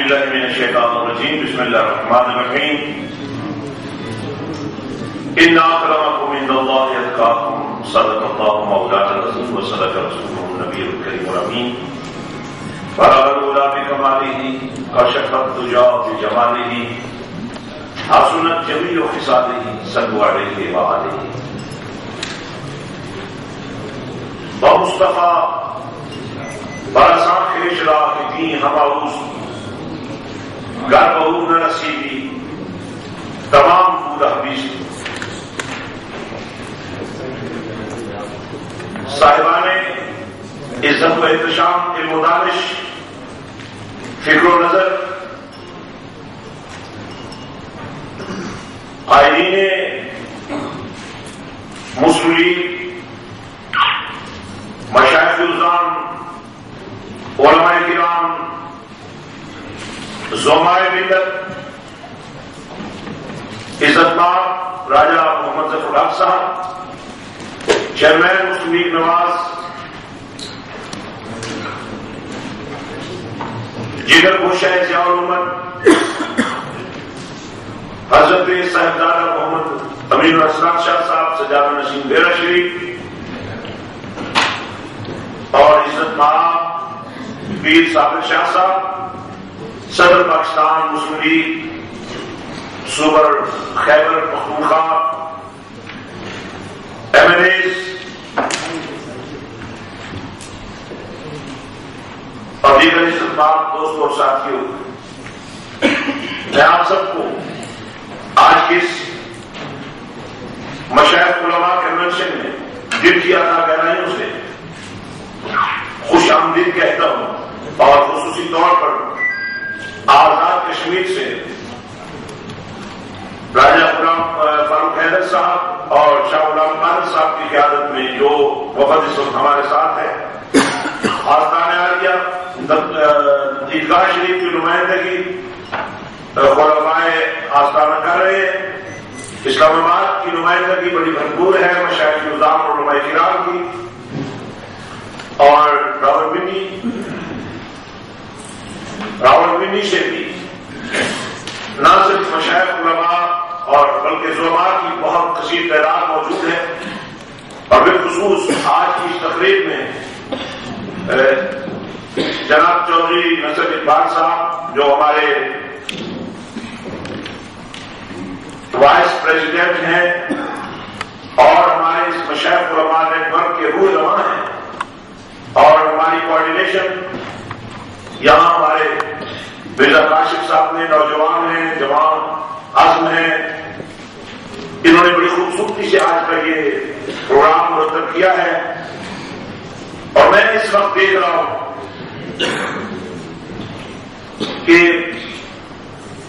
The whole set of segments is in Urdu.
باللہ من الشیطان الرجیم بسم اللہ الرحمن الرحیم ان اکرمکم عند اللہ اتقاکم صدق اللہ مولانا العظیم وصدق رسولہ النبی الکریم الامین بلغ العلا بکمالہ کشف الدجی بجمالہ حسنت جمیع خصالہ صلوا علیہ وآلہ بمصطفیٰ برساں خیش راہ دین ہماؤز گر بہور نہ نصیبی تمام پورا حبیث صاحبان عزت و احتشام علم و دانش فکر و نظر قائدین مسلم لیگ مشائخ الزام علماء کرام زعمائے ملت عزت مآب راجہ محمد ظفر الحق صاحب چیئرمین مسلم لیگ نواز جگر گوشہ ضیاء الامت حضرت صاحبزادہ محمد امین الاسرار شاہ صاحب سجادہ نشین ڈیرہ شریف اور عزت مآب پیر صابر شاہ صاحب صدر پاکستان مسلم لیگ صوبہ Khyber Pakhtunkhwa M N as اور دیگر عزت مآب دوست اور ساتھیوں، میں آپ سب کو آج کی اس مشائخ علماء کنونشن میں دل کی عطا گہرائیوں سے خوش آمدید کہتا ہوں اور خصوصی طور پر آزاد کشمیر سے راجہ غلام فاروق حیدر صاحب اور شاہ غلام قادر صاحب کی قیادت میں جو وفد اس وقت ہمارے ساتھ ہے، آستان عالیہ عیدگاہ شریف کی نمائندگی خلفائے آستانہ کر رہے ہیں، اسلام آباد کی نمائندگی بڑی بھرپور ہے مشائخ نظام اور علماء کرام کی، اور راولپنڈی سے بھی نہ صرف مشائخ علماء اور بلکہ زعماء کی بہت کثیر تعداد موجود ہے، اور بالخصوص آج کی اس تقریب میں جناب چودھری نصر اقبال صاحب جو ہمارے وائس پریزیڈنٹ ہیں اور ہمارے اس مشائخ علماء نیٹ ورک کے رہنما ہیں، اور ہماری کوآرڈینیشن یہاں ہمارے مرزا کاشف صاحب نے، نوجوان ہیں، جوان عزم ہیں، انہوں نے بڑی خوبصورتی سے آج کا یہ پروگرام مرتب کیا ہے، اور میں اس وقت دیکھ رہا ہوں کہ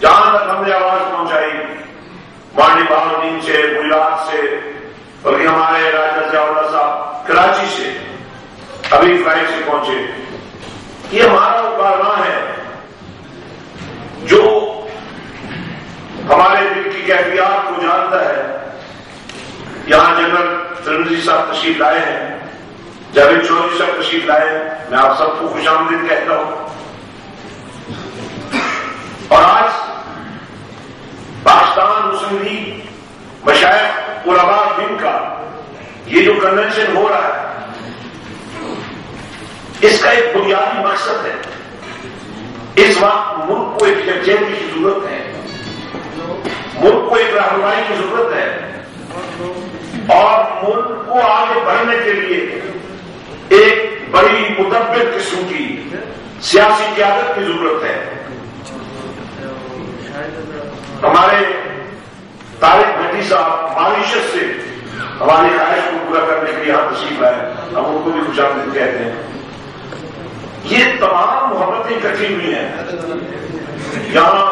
جہاں تک ہم نے آواز پہنچائی مانڈی بہاؤدین سے، گجرات سے، بلکہ ہمارے راجہ ضیاء اللہ صاحب کراچی سے ابھی فلائٹ سے پہنچے، یہ ہمارا وہ کارواں ہے جو ہمارے دل کی کیفیات کو جانتا ہے۔ یہاں جنرل ترنزی صاحب تشریف لائے ہیں، جاوید چودھری صاحب تشریف لائے ہیں، میں آپ سب کو خوش آمدید کہتا ہوں، اور آج پاکستان مسلم لیگ مشائخ علماء دن کا یہ جو کنونشن ہو رہا ہے، اس کا ایک بنیادی مقصد ہے، اس وقت ملک کو ایک یکجہتی کی ضرورت ہے، ملک کو ایک رہنمائی کی ضرورت ہے، اور ملک کو آگے بڑھنے کے لیے ایک بڑی مدبر قسم کی سیاسی قیادت کی ضرورت ہے۔ ہمارے طارق بھٹی صاحب ماریشس سے ہماری خواہش کو پورا کرنے کے لیے یہاں تشریف لائے، ہم ان کو بھی خوش آمدید کہتے ہیں۔ یہ تمام محبتیں اکٹھی ہوئی ہیں، یہاں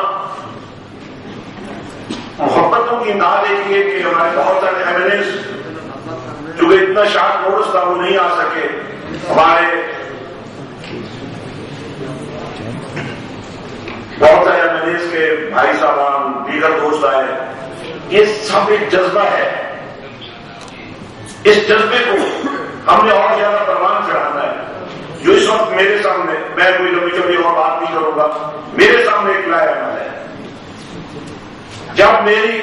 محبتوں کی امداد ایک ہے کہ ہمارے بہت سارے ایم این ایز جو کہ اتنا شارٹ نوٹس تھا وہ نہیں آ سکے، ہمارے بہت سارے ایم این ایز کے بھائی صاحبان دیگر دوست آئے، یہ سب ایک جذبہ ہے، اس جذبے کو ہم نے اور زیادہ پروان چڑھانا ہے، جو اس وقت میرے سامنے، میں کوئی لمبی چوڑی اور بات نہیں کروں گا، میرے سامنے ایک لائے عمل ہے. جب میری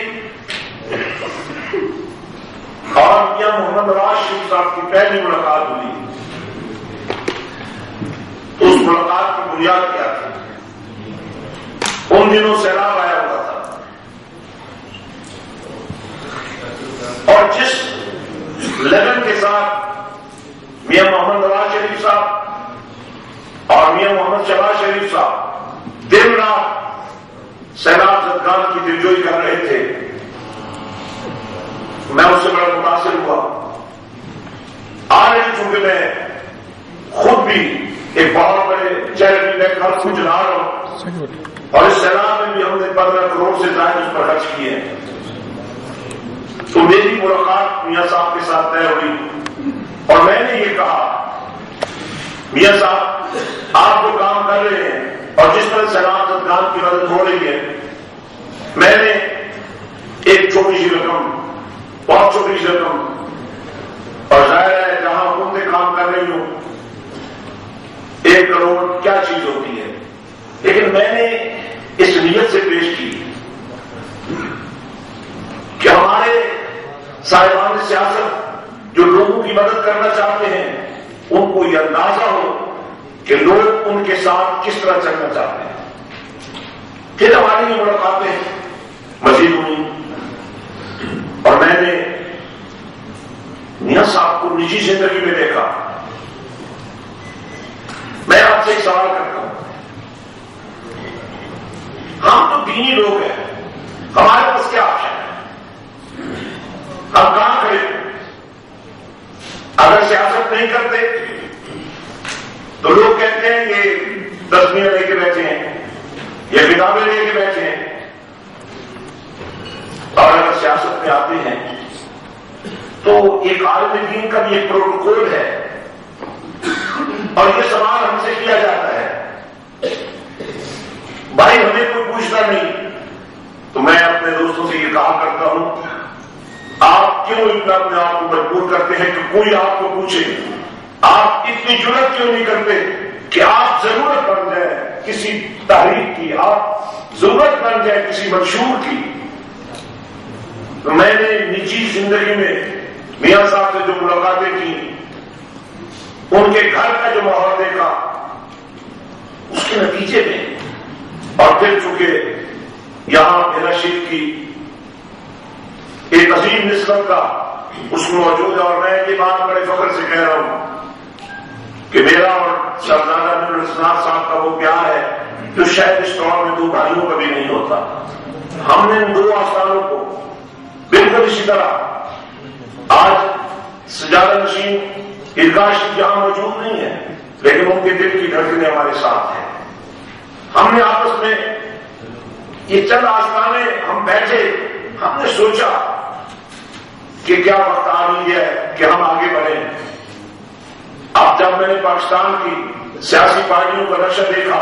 اور میاں محمد نواز شریف صاحب کی پہلی ملاقات ہوئی تو اس ملاقات کی بنیاد کیا تھی؟ ان دنوں سیلاب آیا ہوا تھا اور جس لگن کے ساتھ میاں محمد نواز شریف صاحب اور میاں محمد شہباز شریف صاحب دن رات سیلاب زدگان کی دلجوئی کر رہے تھے، میں اس سے بڑا متاثر ہوا. آج چونکہ میں خود بھی ایک بہت بڑے چیریٹی میں گھر کو چلا رہا ہوں اور اس سیلاب میں بھی ہم نے 15 کروڑ سے زائد اس پر خرچ کیے ہیں، تو میری ملاقات میاں صاحب کے ساتھ طے ہوئی اور میں نے یہ کہا میاں صاحب آپ جو کام کر رہے ہیں اور جس طرح سیلاب زدگان کی مدد ہو رہی ہے، میں نے ایک چھوٹی سی رقم، بہت چھوٹی سی رقم، اور ظاہر ہے جہاں حکومتیں کام کر رہی ہوں 1 کروڑ کیا چیز ہوتی ہے، لیکن میں نے اس نیت سے پیش کی کہ ہمارے صاحبان سیاست جو لوگوں کی مدد کرنا چاہتے ہیں ان کو یہ اندازہ ہو کہ لوگ ان کے ساتھ کس طرح چلنا چاہتے ہیں. پھر ہماری یہ ملاقاتیں مزید ہوئی اور میں نے میاں صاحب کو نجی زندگی میں دیکھا. میں آپ سے ایک سوال کرتا ہوں، ہم تو دینی لوگ ہیں، ہمارے پاس کیا آپشن ہے؟ ہم کہاں کھڑے؟ اگر سیاست نہیں کرتے تو لوگ کہتے ہیں یہ تصویریں لے کے بیٹھے ہیں، یہ کتابیں لے کے بیٹھے ہیں، اور اگر سیاست میں آتے ہیں تو ایک عالم دین کا بھی ایک پروٹوکول ہے اور یہ سوال ہم سے کیا جاتا ہے، بھائی ہمیں کوئی پوچھتا نہیں. تو میں اپنے دوستوں سے یہ کہا کرتا ہوں، آپ کیوں اتنا اپنے آپ کو مجبور کرتے ہیں کہ کوئی آپ کو پوچھے؟ آپ اتنی جرات کیوں نہیں کرتے کہ آپ ضرورت بن جائے کسی تحریک کی، آپ ضرورت بن جائے کسی منشور کی؟ تو میں نے نجی زندگی میں میاں صاحب سے جو ملاقاتیں کی، ان کے گھر کا جو ماحول دیکھا، اس کے نتیجے میں اور پھر چونکہ یہاں میرا شیخ کی ایک عظیم نسبت کا اس میں موجود ہے، اور میں یہ بات بڑے فخر سے کہہ رہا ہوں کہ میرا اور شہزادہ نور اسناد صاحب کا وہ پیار ہے جو شاید اس دور میں 2 بھائیوں کا بھی نہیں ہوتا. ہم نے ان 2 آستانوں کو بالکل اسی طرح، آج سجادہ نشین عیدگاہ شریف یہاں موجود نہیں ہے لیکن ان کے دل کی دھڑکنیں ہمارے ساتھ ہیں. ہم نے آپس میں یہ چند آستانے ہم بیٹھے، ہم نے سوچا کہ کیا وقت آ رہی ہے کہ ہم آگے بڑھیں. اب جب میں نے پاکستان کی سیاسی پارٹیوں کا نقشہ دیکھا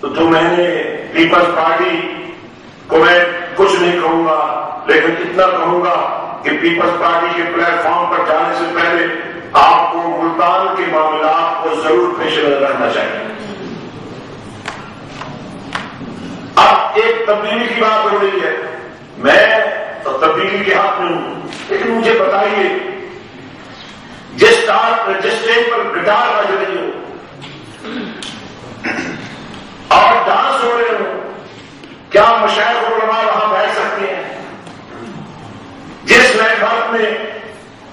تو میں نے پیپلز پارٹی کو میں کچھ نہیں کہوں گا، لیکن اتنا کہوں گا کہ پیپلز پارٹی کے پلیٹ فارم پر جانے سے پہلے آپ کو ملتان کے معاملات کو ضرور پیش نظر رکھنا چاہیے. اب ایک تبدیلی کی بات ہو رہی ہے، میں تو تبدیلی کے حق میں ہوں، لیکن مجھے بتائیے جس اسٹیج پر گٹار بج رہی ہو اور ڈانس ہو رہے ہو، کیا مشائخ علماء وہاں بیٹھ سکتے ہیں؟ جس نئے بھارت میں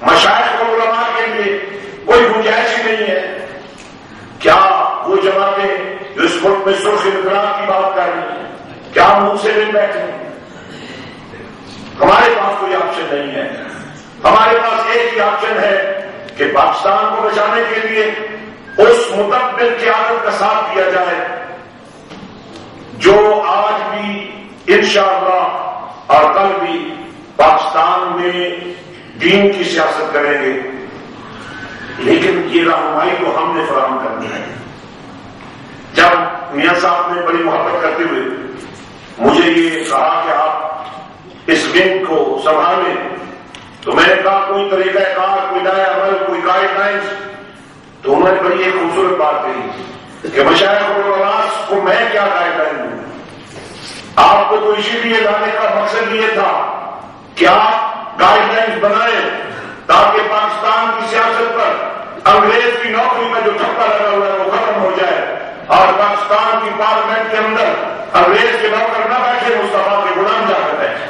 مشائخ علماء کے لیے کوئی گنجائش ہی نہیں ہے، کیا وہ جماعتیں جو اس ملک میں سرخ انقلاب کی بات کر رہی ہیں کیا ہم ان سے نہیں بیٹھے؟ ہمارے پاس کوئی آپشن نہیں ہے. ہمارے پاس ایک ہی آپشن ہے کہ پاکستان کو بچانے کے لیے اس متبر قیادت کا ساتھ دیا جائے جو آج بھی انشاءاللہ اور کل بھی پاکستان میں دین کی سیاست کریں گے. لیکن یہ رہنمائی کو ہم نے فراہم کرنی ہے. جب میاں صاحب نے بڑی محبت کرتے ہوئے مجھے یہ کہا کہ آپ اس ونگ کو سنبھالیں تو میں نے کہا کوئی طریقہ کار، کوئی نیا عمل، کوئی گائیڈ لائنس تو انہوں نے بڑی ایک خوبصورت بات کہی کہ مشائخ العلماء کو میں کیا گائیڈ لائن دوں؟ آپ کو تو اسی لیے لانے کا مقصد یہ تھا کہ آپ گائیڈ لائن بنائیں تاکہ پاکستان کی سیاست پر انگریز کی نوکری کا جو ٹھپا لگا ہوا ہے وہ ختم ہو جائے اور پاکستان کی پارلیمنٹ کے اندر انگریز کے نوکر نہ بیٹھے، مصطفیٰ کے غلام جا کر بیٹھے۔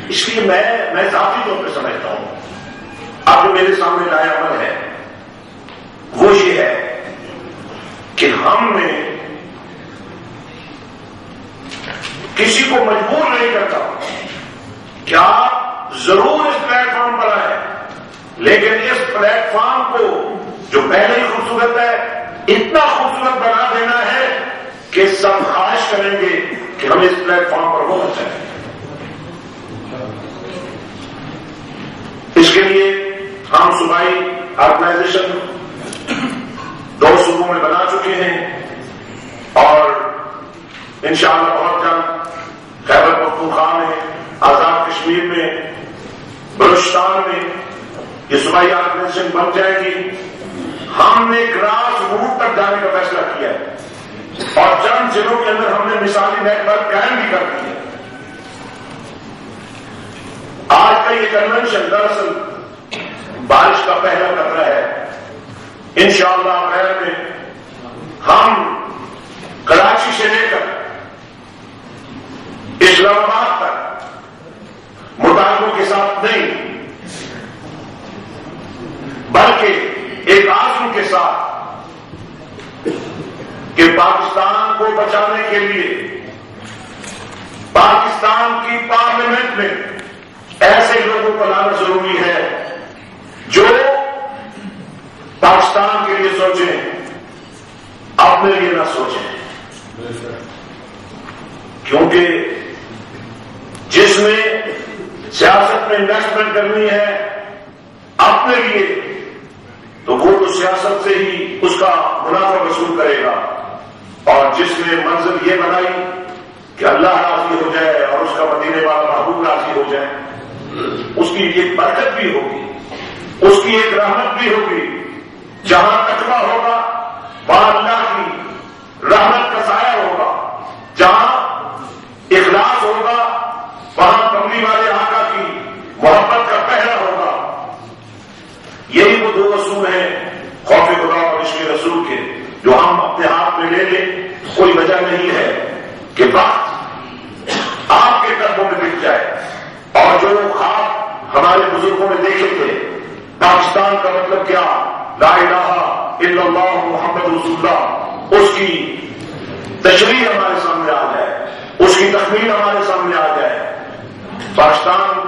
اس لیے میں ذاتی طور پہ سمجھتا ہوں اب جو میرے سامنے لایا عمل ہے وہ یہ ہے کہ ہم نے کسی کو مجبور نہیں کرتا کہ آپ ضرور اس پلیٹ فارم پر آئیں، لیکن اس پلیٹ فارم کو جو پہلے ہی خوبصورت ہے اتنا خوبصورت بنا دینا ہے کہ سب خواہش کریں گے کہ ہم اس پلیٹ فارم پر ہونا چاہیں۔ اس کے لیے ہم صوبائی آرگنائزیشن 2 صوبوں میں بنا چکے ہیں اور انشاءاللہ بہت جلد خیبر پختونخوا میں، آزاد کشمیر میں، بلوچستان میں یہ صوبائی آرگنائزیشن بن جائے گی۔ ہم نے گراس روٹ تک جانے کا فیصلہ کیا ہے اور چند ضلعوں کے اندر ہم نے مثالی نیٹ ورک قائم بھی کر دی ہے۔ آج کا یہ کنونشن دراصل بارش کا پہلا خطرہ ہے۔ انشاءاللہ اپریل میں ہم کراچی سے لے کر اسلام آباد تک مطالبوں کے ساتھ نہیں بلکہ ایک آزم کے ساتھ کہ پاکستان کو بچانے کے لیے پاکستان کی پارلیمنٹ میں ایسے لوگوں کو لانا ضروری ہے جو پاکستان کے لیے سوچیں، اپنے لیے نہ سوچیں، کیونکہ جس نے سیاست میں انویسٹمنٹ کرنی ہے اپنے لیے تو وہ تو سیاست سے ہی اس کا منافع وصول کرے گا، اور جس نے منزل یہ بنائی کہ اللہ راضی ہو جائے اور اس کا مدینے والا محبوب راضی ہو جائے، اس کی ایک برکت بھی ہوگی، اس کی ایک رحمت بھی ہوگی۔ جہاں تقویٰ ہوگا وہاں اللہ کی رحمت کا سایہ ہوگا، جہاں اخلاص ہوگا وہاں کملی والے آقا کی محبت کا پہرا ہوگا۔ یہی وہ 2 اصول ہیں خوف خدا اور عشق رسول کے جو ہم اپنے ہاتھ میں لے لیں۔ کوئی وجہ نہیں ہے کہ وقت آپ کے قدموں میں بک جائے، اور جو خواب ہمارے بزرگوں نے دیکھے تھے پاکستان کا مطلب کیا، لا الہ الا اللہ محمد رسول اللہ، اس کی تشریح ہمارے سامنے آ جائے، اس کی تخمین ہمارے سامنے آ جائے۔ پاکستان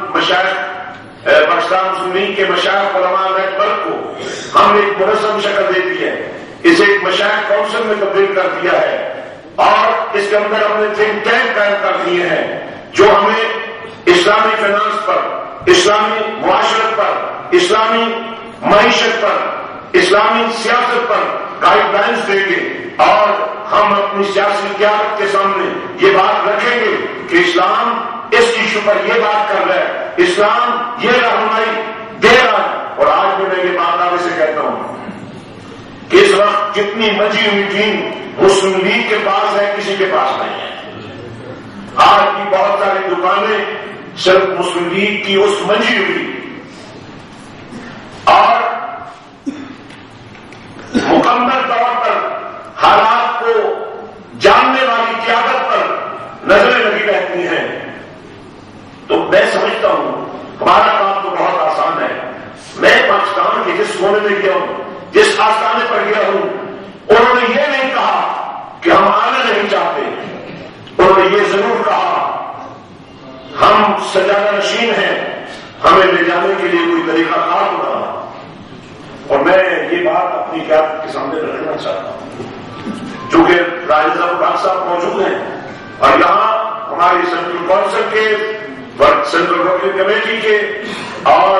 مسلم لیگ کے مشائخ علماء نیٹ ورک کو ہم نے ایک منظم شکل دے دی ہے، اسے ایک مشائخ کونسل میں تبدیل کر دیا ہے، اور اس کے اندر ہم نے تھنک ٹینک قائم کر دیے ہیں جو ہمیں اسلامی فائنانس پر، اسلامی معاشرت پر، اسلامی معیشت پر، اسلامی سیاست پر گائیڈ لائنس دیں گے، اور ہم اپنی سیاسی قیادت کے سامنے یہ بات رکھیں گے کہ اسلام اس کی شکر یہ بات کر رہا ہے، اسلام یہ رہنمائی دے رہا ہے۔ اور آج بھی میں یہ بات دعوے سے کہتا ہوں کہ اس وقت جتنی بچی ہوئی ٹیم مسلم لیگ کے پاس ہے کسی کے پاس نہیں ہے۔ آج کی بہت ساری دکانیں صرف مسلم لیگ کی اس منجی ہوئی اور مکمل طور پر حالات کو جاننے والی قیادت پر نظریں لگی رہتی ہیں۔ تو میں سمجھتا ہوں ہمارا کام تو بہت آسان ہے۔ میں پاکستان کے جس کونے میں گیا ہوں، جس آستانے پر گیا ہوں، انہوں نے یہ نہیں کہا کہ ہم آنا نہیں چاہتے، انہوں نے یہ ضرور کہا ہم سجادہ نشین ہیں، ہمیں لے جانے کے لیے کوئی طریقہ کار بنا۔ اور میں یہ بات اپنی قیادت کے سامنے رکھنا چاہتا ہوں، چونکہ راجد ڈاکٹر صاحب موجود ہیں اور یہاں ہماری سینٹرل کونسل کے، سینٹرل ورکنگ کمیٹی کے اور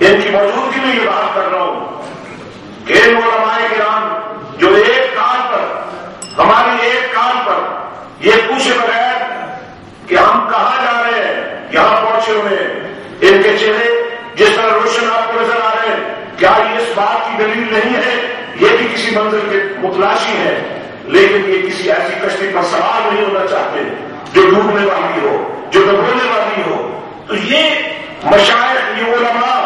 ان کی موجودگی میں یہ بات کر رہا ہوں کہ ان علماء کرام جو ایک کال پر، ہماری ایک کال پر یہ پوچھے بغیر کہ ہم کہاں جا رہے ہیں، یہاں پہنچے ہوئے ہیں۔ ان کے چہرے جس طرح روشن آپ کو نظر آ رہے ہیں، کیا یہ اس بات کی دلیل نہیں ہے یہ بھی کسی منزل کے متلاشی ہے، لیکن یہ کسی ایسی کشتی پر سوار نہیں ہونا چاہتے جو ڈوبنے والی ہو، جو ڈبونے والی ہو۔ تو یہ مشائخ، یہ علماء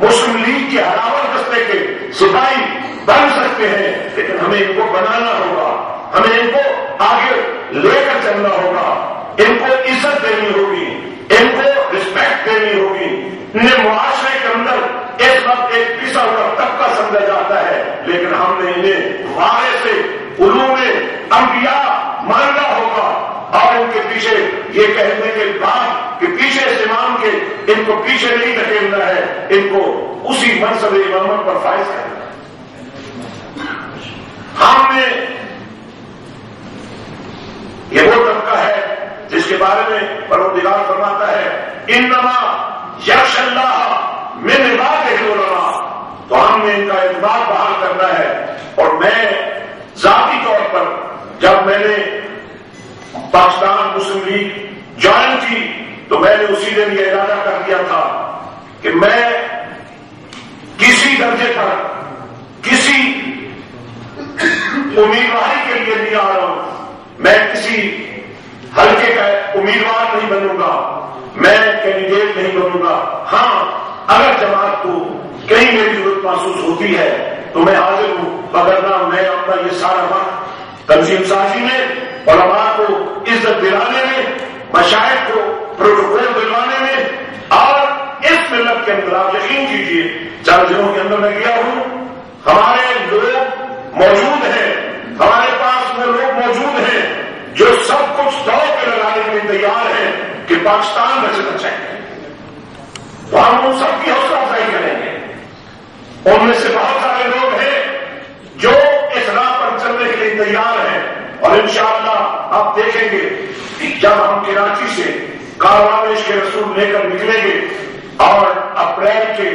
مسلم لیگ کے ہراول دستے کے سپاہی بن سکتے ہیں، لیکن ہمیں ان کو بنانا ہوگا، ہمیں ان کو آگے لے کر چلنا ہوگا، ان کو عزت دینی ہوگی، ان کو رسپیکٹ دینی ہوگی۔ انہیں معاشرے کے اندر اس وقت ایک پسا ہوا طبقہ سمجھا جاتا ہے، لیکن ہم نے انہیں وارث علوم انبیاء ماننا ہوگا، اور ان کے پیچھے یہ کہنے کے بعد کہ پیچھے اس امام کے ان کو پیچھے نہیں دھکیلنا ہے، ان کو اسی منصب امامت پر فائز کرنا ہے۔ ہم نے یہ وہ طبقہ ہے جس کے بارے میں پروردگار فرماتا ہے انما یخشی اللہ من عبادہ العلماء، تو ہم نے ان کا اعتبار بحال کرنا ہے۔ اور میں ذاتی طور پر جب میں نے پاکستان مسلم لیگ جوائن کی تو میں نے اسی دن یہ ارادہ کر دیا تھا کہ میں کسی درجے پر کسی امیدواری کے لیے نہیں آ رہا ہوں، میں کسی حلقے کا امیدوار نہیں بنوں گا، میں کینڈیڈیٹ نہیں بنوں گا۔ ہاں، اگر جماعت کو کہیں میری ضرورت محسوس ہوتی ہے تو میں حاضر ہوں، وگرنہ میں اپنا یہ سارا وقت تنظیم سازی میں، علماء کو عزت دلانے میں، مشائخ کو پروٹوکول دلوانے میں، اور اس ملت کے اندر آپ یقین کیجیے 4 دنوں کے اندر میں گیا ہوں، ہمارے لوگ موجود ہیں، ہمارے پاس وہ لوگ موجود ہیں جو سب کچھ دوڑ کے لگانے کے لیے تیار ہیں کہ پاکستان بچنا چاہیے، تو ہم ان سب کی حوصلہ افزائی کریں گے۔ ان میں سے بہت سارے لوگ ہیں جو اس راہ پر چلنے کے لیے تیار ہیں، اور انشاءاللہ آپ دیکھیں گے جب ہم کراچی سے کاروان عشق رسول لے کر نکلیں گے اور اپریل کے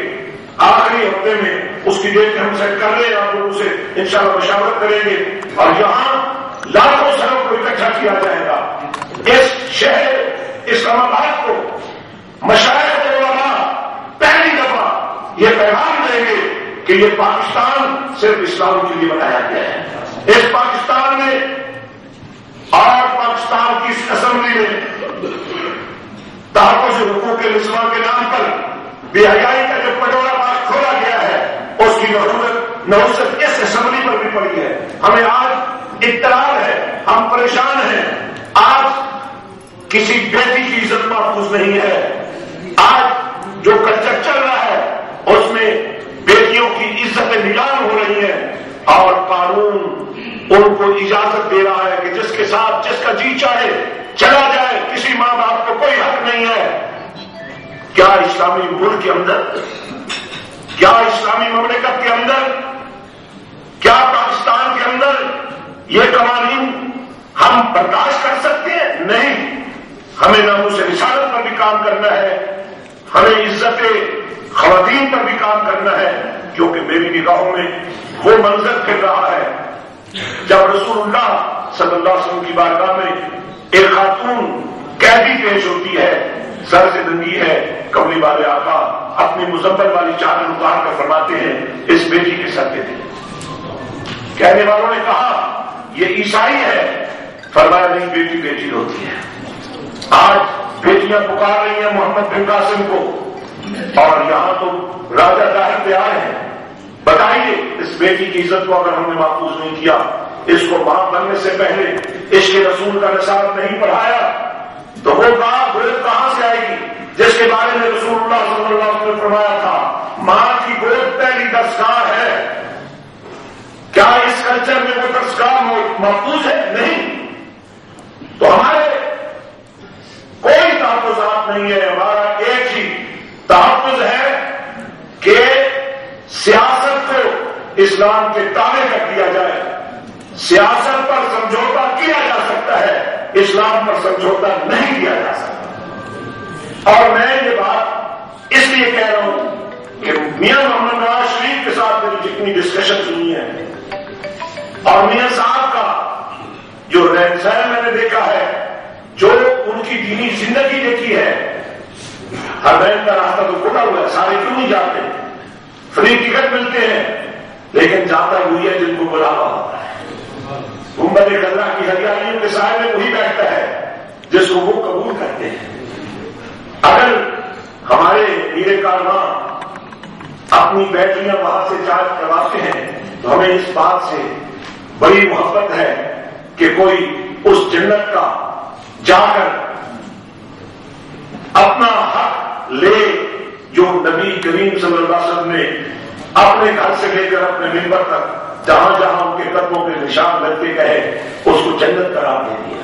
آخری ہفتے میں اس کی ڈیٹ ہم سیٹ کر رہے ہیں، آپ لوگوں سے انشاءاللہ مشاورت کریں گے، اور یہاں لاکھوں سروں کو اکٹھا کیا جائے گا۔ اس شہر اسلام آباد کو مشائخ و علماء پہلی دفعہ یہ پیغام دیں گے کہ یہ پاکستان صرف اسلام کے لیے بنایا گیا ہے۔ اس پاکستان میں اور پاکستان کی اس اسمبلی میں تحفظ حقوق الانسان کے نام پر بے حیائی کا جو پٹورا باغ کھولا گیا ہے، اس کی نحوست اس اسمبلی پر بھی پڑی ہے۔ ہمیں آج اطلاع ہے، ہم پریشان ہیں، آج کسی بیٹی کی عزت محفوظ نہیں ہے۔ آج جو کلچر چل رہا ہے اس میں بیٹیوں کی عزتیں نیلام ہو رہی ہیں، اور قانون ان کو اجازت دے رہا ہے کہ جس کے ساتھ جس کا جی چاہے چلا جائے، کسی ماں باپ کو کوئی حق نہیں ہے۔ کیا اسلامی ملک کے اندر، کیا اسلامی مملکت کے اندر، کیا پاکستان کے اندر یہ قوانین ہم برداشت کر سکتے ہیں؟ نہیں، ہمیں ناموس رسالت پر بھی کام کرنا ہے، ہمیں عزت خواتین پر بھی کام کرنا ہے، کیونکہ میری نگاہوں میں وہ منظر پھر رہا ہے جب رسول اللہ صلی اللہ علیہ وسلم کی بارگاہ میں ایک خاتون قیدی پیش ہوتی ہے، سر سے ننگی ہے، کملی والے آقا اپنی مزمل والی چادر اتار کر فرماتے ہیں اس بیٹی کے سر پہ دے۔ کہنے والوں نے کہا یہ عیسائی ہے، فرمایا نہیں، بیٹی بیٹی ہوتی ہے۔ آج بیٹیاں پکار رہی ہیں محمد بن قاسم کو، اور یہاں تو راجہ طاہر تیار ہیں۔ بتائیے اس بیٹی کی عزت کو اگر ہم نے محفوظ نہیں کیا، اس کو ماں بننے سے پہلے عشق رسول کا نصاب نہیں پڑھایا، تو وہ گود کہاں سے آئے گی جس کے بارے میں رسول اللہ صلی اللہ علیہ وسلم نے فرمایا تھا ماں کی گود پہلی دستگاہ ہے؟ کیا اس کلچر میں وہ دستگاہ محفوظ ہے؟ نہیں۔ تو ہمارے کوئی تحفظات نہیں ہے، ہمارا ایک ہی تحفظ ہے کہ سیاست کو اسلام کے تابع کر دیا جائے۔ سیاست پر سمجھوتا کیا جا سکتا ہے، اسلام پر سمجھوتا نہیں کیا جا سکتا۔ اور میں یہ بات اس لیے کہہ رہا ہوں کہ میاں محمد نواز شریف کے ساتھ میری جتنی ڈسکشن ہوئی ہے، اور میاں صاحب کا جو رہن سہن میں نے دیکھا ہے، جو ان کی دینی زندگی دیکھی ہے، حرمین کا راستہ تو کھلا ہوا ہے، سارے کیوں نہیں جاتے؟ فری ٹکٹ ملتے ہیں، لیکن جاتا وہی ہے جن کو بلاوا ہوتا ہے۔ گنبد خضرا کی ہریالیوں کے سائے میں وہی بیٹھتا ہے جس کو وہ قبول کرتے ہیں۔ اگر ہمارے میرے کارواں اپنی بیٹریاں وہاں سے چارج کرواتے ہیں تو ہمیں اس بات سے بڑی محبت ہے کہ کوئی اس جنت کا جا کر اپنا حق لے جو نبی کریم صلی اللہ علیہ وسلم نے اپنے گھر سے لے کر اپنے ممبر تک جہاں جہاں ان کے قدموں پہ نشان لگ کے کہے اس کو جنت قرار دے دیا۔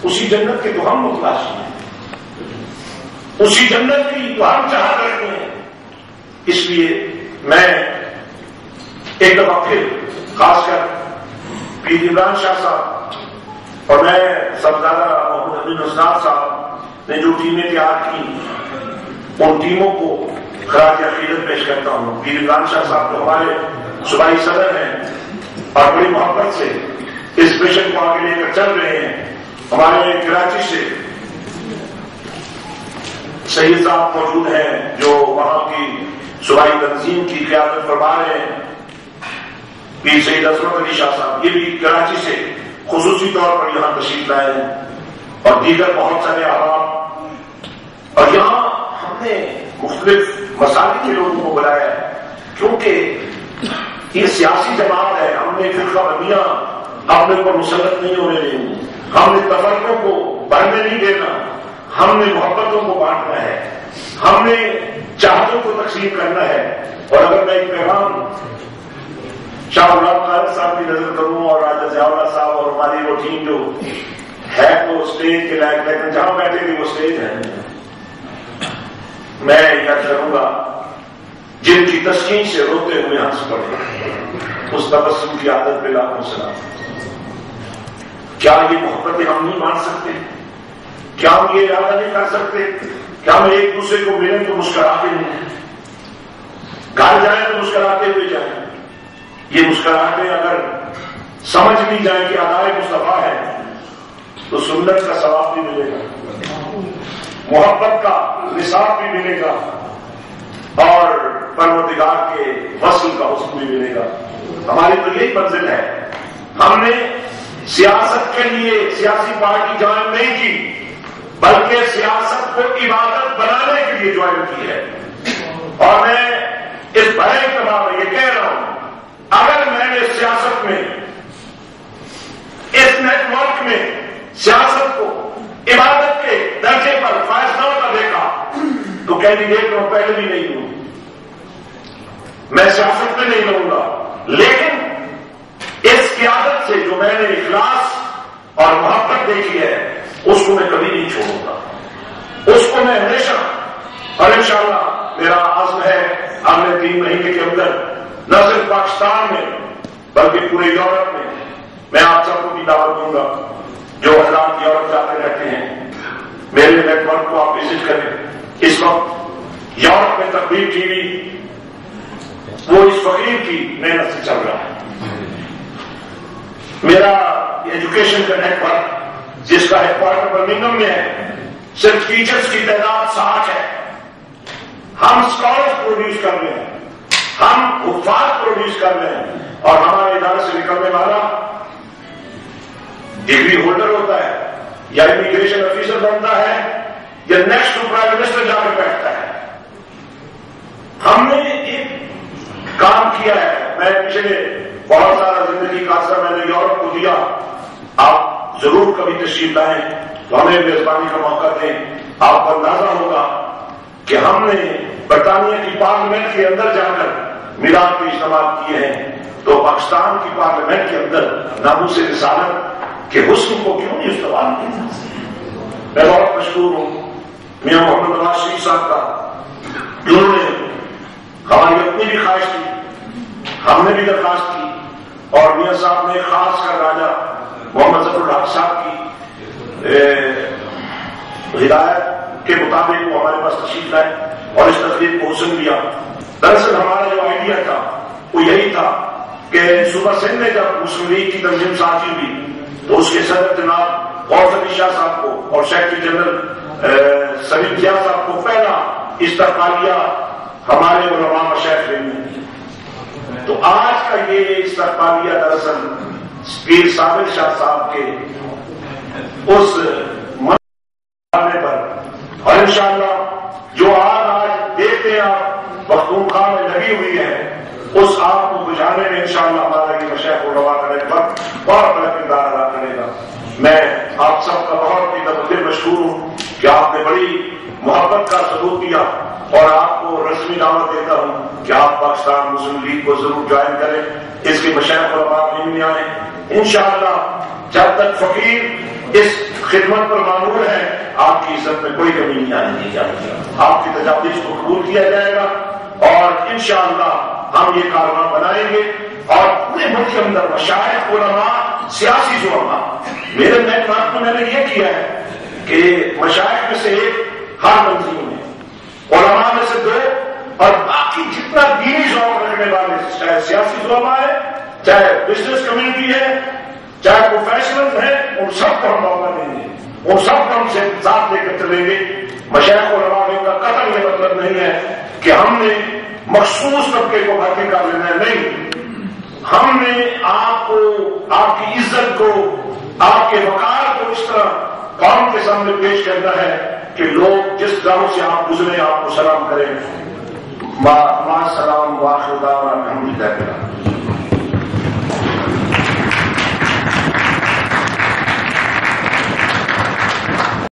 اسی جنت کے تو ہم متلاشی ہیں، اسی جنت کی تو ہم چاہت رکھتے ہیں۔ اس لیے میں ایک دفعہ پھر خاص کر پیر عمران شاہ صاحب اور میں سبزادہ محمد امین استاد صاحب نے جو ٹیمیں تیار کی ان ٹیموں کو خراج عقیدت پیش کرتا ہوں۔ پیر عمران شاہ صاحب تو ہمارے صوبائی صدر ہیں اور بڑی محبت سے اس مشن کو آگے لے کر چل رہے ہیں۔ ہمارے کراچی سے سید صاحب موجود ہیں جو وہاں کی صوبائی تنظیم کی قیادت فرما رہے ہیں، پیر سید عصمت علی شاہ صاحب، یہ بھی کراچی سے خصوصی طور پر یہاں تشریف لائے ہیں، اور دیگر بہت سارے احباب۔ اور یہاں ہم نے مختلف مسالک کے لوگوں کو بلایا ہے کیونکہ یہ سیاسی جماعت ہے، ہم نے فرقہ بندیاں اپنے اوپر مسلط نہیں ہونے دینی، ہم نے تفرقوں کو بڑھنے نہیں دینا، ہم نے محبتوں کو بانٹنا ہے، ہم نے چاہتوں کو تقسیم کرنا ہے۔ اور اگر میں ایک پیغام شاہ غلام خالد صاحب کی نظر کروں اور راجہ ضیاء اللہ صاحب اور ہماری وہ ٹیم جو ہے تو اسٹیج کے لائق، لیکن جہاں بیٹھے گی وہ اسٹیج ہے، میں یاد کروں گا جن کی تسکین سے روتے ہوئے ہنس پڑے، اس تبسم کی عادت پہ لاکھوں سلام۔ کیا یہ محبتیں ہم نہیں مان سکتے؟ کیا ہم یہ ارادہ نہیں کر سکتے کہ ہم ایک دوسرے کو ملیں تو مسکراتے ہیں، گھر جائیں تو مسکراتے ہوئے جائیں؟ یہ مسکراہٹیں اگر سمجھ لی جائیں کہ ادائے مصطفیٰ ہے تو سنت کا ثواب بھی ملے گا، محبت کا نصاب بھی ملے گا، اور پروردگار کے وصل کا حسن بھی ملے گا۔ ہماری تو یہی منزل ہے۔ ہم نے سیاست کے لیے سیاسی پارٹی جوائن نہیں کی، بلکہ سیاست کو عبادت بنانے کے لیے جوائن کی ہے۔ اور میں اس بڑے اجتماع میں یہ کہہ رہا ہوں، اگر میں نے سیاست میں، اس نیٹ ورک میں سیاست کو عبادت کے درجے پر فیصلہ کا دیکھا تو کینڈیڈیٹ میں پہلے بھی نہیں ہوں، میں سیاست میں نہیں لوں گا، لیکن اس قیادت سے جو میں نے اخلاص اور محبت دیکھی ہے اس کو میں کبھی نہیں چھوڑوں گا، اس کو میں ہمیشہ، اور انشاءاللہ میرا عزم ہے اگلے 3 مہینے کے اندر نہ صرف پاکستان میں بلکہ پورے یورپ میں آپ سب کو بھی دعوت دوں گا جو حضرات یورپ جاتے رہتے ہیں، میرے نیٹ ورک کو آپ وزٹ کریں۔ اس وقت یورپ میں تقریر ٹی وی وہ اس فقیر کی محنت سے چل رہا ہے۔ میرا ایجوکیشن کا نیٹ ورک جس کا ہیڈ کوارٹر برمنگھم میں ہے، صرف ٹیچرز کی تعداد 60 ہے۔ ہم اسکالرز پروڈیوس کر رہے ہیں، ہم حفاظ پروڈیوس کر رہے ہیں، اور ہمارے ادارے سے نکلنے والا ڈگری ہولڈر ہوتا ہے یا امیگریشن آفیسر بنتا ہے یا نیکسٹ ٹو پرائم منسٹر جا کر بیٹھتا ہے۔ ہم نے ایک کام کیا ہے، میں پچھلے بہت سارا زندگی کا عرصہ میں نے یورپ کو دیا، آپ ضرور کبھی تشریف لائیں تو ہمیں میزبانی کا موقع دیں۔ آپ کو اندازہ ہوگا کہ ہم نے برطانیہ کی پارلیمنٹ کے اندر جا کر میلاد کے اجتماعات کیے ہیں، تو پاکستان کی پارلیمنٹ کے اندر ناموس رسالت کے حسن کو کیوں نہیں استعمال کیا؟ میں بہت مشکور ہوں میاں محمد نواز شریف صاحب کا، جنہوں نے ہماری اپنی بھی خواہش تھی، ہم نے بھی درخواست کی، اور میاں صاحب نے خاص کر راجہ محمد ظفر الحق صاحب کی ہدایت کے مطابق وہ ہمارے پاس تشریف لائے اور اس تقریب کو حسن دیا۔ دراصل ہمارا جو آئیڈیا تھا وہ یہی تھا کہ صوبہ سندھ میں جب مسلم لیگ کی تنظیم سازی ہوئی تو اس کے صدر جناب غوث علی شاہ صاحب کو اور سیکرٹری جنرل سلیم ضیاء صاحب کو پہلا استقبالیہ ہمارے علماء مشائخ نے. تو آج کا یہ استقبالیہ دراصل پیر صابر شاہ صاحب کے اس مرنے پر، اور انشاءاللہ جو آج دیکھتے ہیں آپ پختونخوا میں لگی ہوئی ہے، اس آگ کو بجھانے میں انشاءاللہ ہمارا یہ مشائخ علماء کا وقت بہت بڑا کردار ادا کرے گا. میں آپ سب کا بہت ہی دل مشہور ہوں کہ آپ نے بڑی محبت کا ثبوت دیا، اور آپ کو رسمی دعوت دیتا ہوں کہ آپ پاکستان مسلم لیگ کو ضرور جوائن کریں. اس کے مشائخ علماء نہیں آئے انشاءاللہ. جب تک فقیر اس خدمت پر معمول ہے، آپ کی عزت میں کوئی کمی نہیں آنے دی جائے گی. آپ کی تجاویز کو قبول کیا جائے گا، اور انشاءاللہ ہم یہ کارواں بنائیں گے. اور پورے ملک کے اندر مشائخ علماء، سیاسی علماء، میرے محکمات میں نے یہ کیا ہے کہ مشائخ میں سے ایک ہر تنظیم میں، علماء میں سے 2، اور باقی جتنا دینی ذوق رکھنے والے، چاہے سیاسی علماء ہے، چاہے بزنس کمیونٹی ہے، چاہے پروفیشنل ہیں، ان سب کو ہم موقع دیں گے. ان سب کو ہم سے ساتھ لے کر چلیں گے. مشائخ علماء میں کا قطع یہ مطلب نہیں ہے کہ ہم نے مخصوص طبقے کو بھرتی کر لینا ہے. نہیں، ہم نے آپ کو، آپ کی عزت کو، آپ کے وقار کو اس طرح قوم کے سامنے پیش کرنا ہے کہ لوگ جس گاؤں سے آپ گزرے آپ کو سلام کریں. مع السلام واخر دعوانا الحمدللہ.